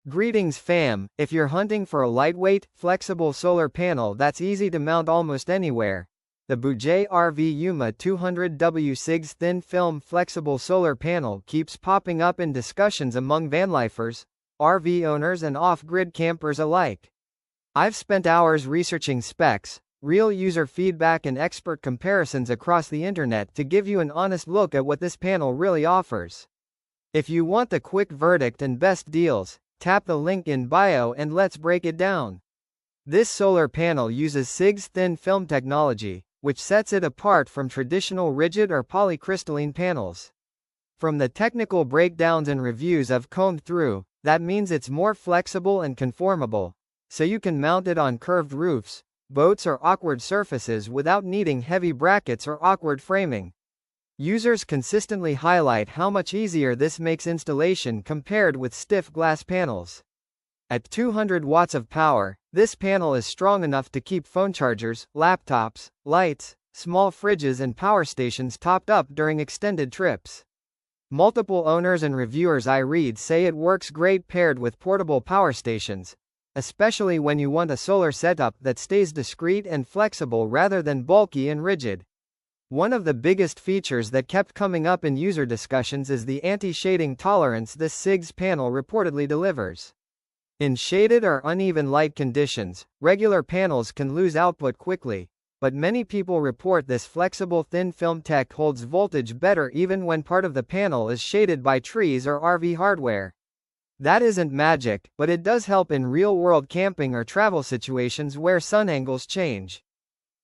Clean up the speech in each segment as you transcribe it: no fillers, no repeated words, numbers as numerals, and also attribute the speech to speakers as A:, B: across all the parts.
A: Greetings fam, if you're hunting for a lightweight, flexible solar panel that's easy to mount almost anywhere, the BougeRV Yuma 200W CIGS thin film flexible solar panel keeps popping up in discussions among vanlifers, RV owners and off-grid campers alike. I've spent hours researching specs, real user feedback and expert comparisons across the internet to give you an honest look at what this panel really offers. If you want the quick verdict and best deals, tap the link in bio and let's break it down. This solar panel uses CIGS thin film technology, which sets it apart from traditional rigid or polycrystalline panels. From the technical breakdowns and reviews I've combed through, that means it's more flexible and conformable, so you can mount it on curved roofs, boats or awkward surfaces without needing heavy brackets or awkward framing. Users consistently highlight how much easier this makes installation compared with stiff glass panels. At 200 watts of power, this panel is strong enough to keep phone chargers, laptops, lights, small fridges and power stations topped up during extended trips. Multiple owners and reviewers I read say it works great paired with portable power stations, especially when you want a solar setup that stays discreet and flexible rather than bulky and rigid. One of the biggest features that kept coming up in user discussions is the anti-shading tolerance this CIGS panel reportedly delivers. In shaded or uneven light conditions, regular panels can lose output quickly, but many people report this flexible thin film tech holds voltage better even when part of the panel is shaded by trees or RV hardware. That isn't magic, but it does help in real-world camping or travel situations where sun angles change.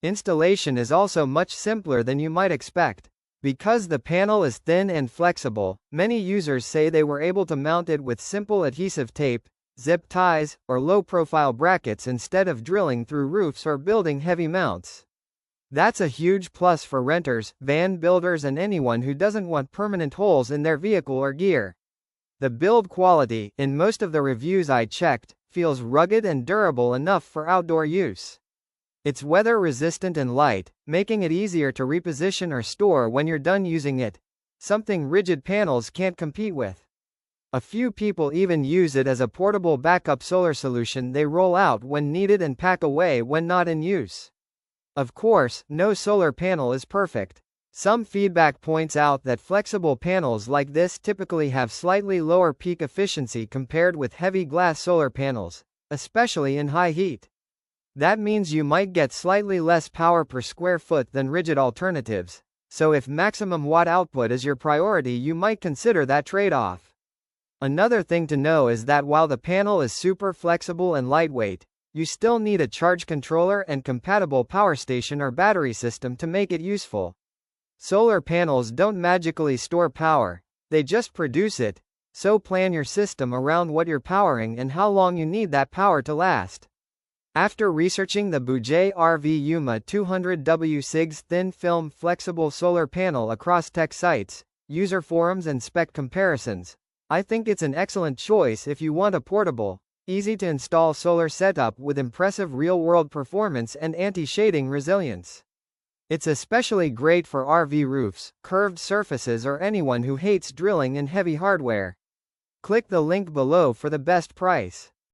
A: Installation is also much simpler than you might expect. Because the panel is thin and flexible, many users say they were able to mount it with simple adhesive tape, zip ties, or low-profile brackets instead of drilling through roofs or building heavy mounts. That's a huge plus for renters, van builders and anyone who doesn't want permanent holes in their vehicle or gear. The build quality, in most of the reviews I checked, feels rugged and durable enough for outdoor use. It's weather-resistant and light, making it easier to reposition or store when you're done using it, something rigid panels can't compete with. A few people even use it as a portable backup solar solution they roll out when needed and pack away when not in use. Of course, no solar panel is perfect. Some feedback points out that flexible panels like this typically have slightly lower peak efficiency compared with heavy glass solar panels, especially in high heat. That means you might get slightly less power per square foot than rigid alternatives, so if maximum watt output is your priority, you might consider that trade-off. Another thing to know is that while the panel is super flexible and lightweight, you still need a charge controller and compatible power station or battery system to make it useful. Solar panels don't magically store power, they just produce it, so plan your system around what you're powering and how long you need that power to last. After researching the BougeRV Yuma 200W CIGS thin film flexible solar panel across tech sites, user forums and spec comparisons, I think it's an excellent choice if you want a portable, easy-to-install solar setup with impressive real-world performance and anti-shading resilience. It's especially great for RV roofs, curved surfaces or anyone who hates drilling in heavy hardware. Click the link below for the best price.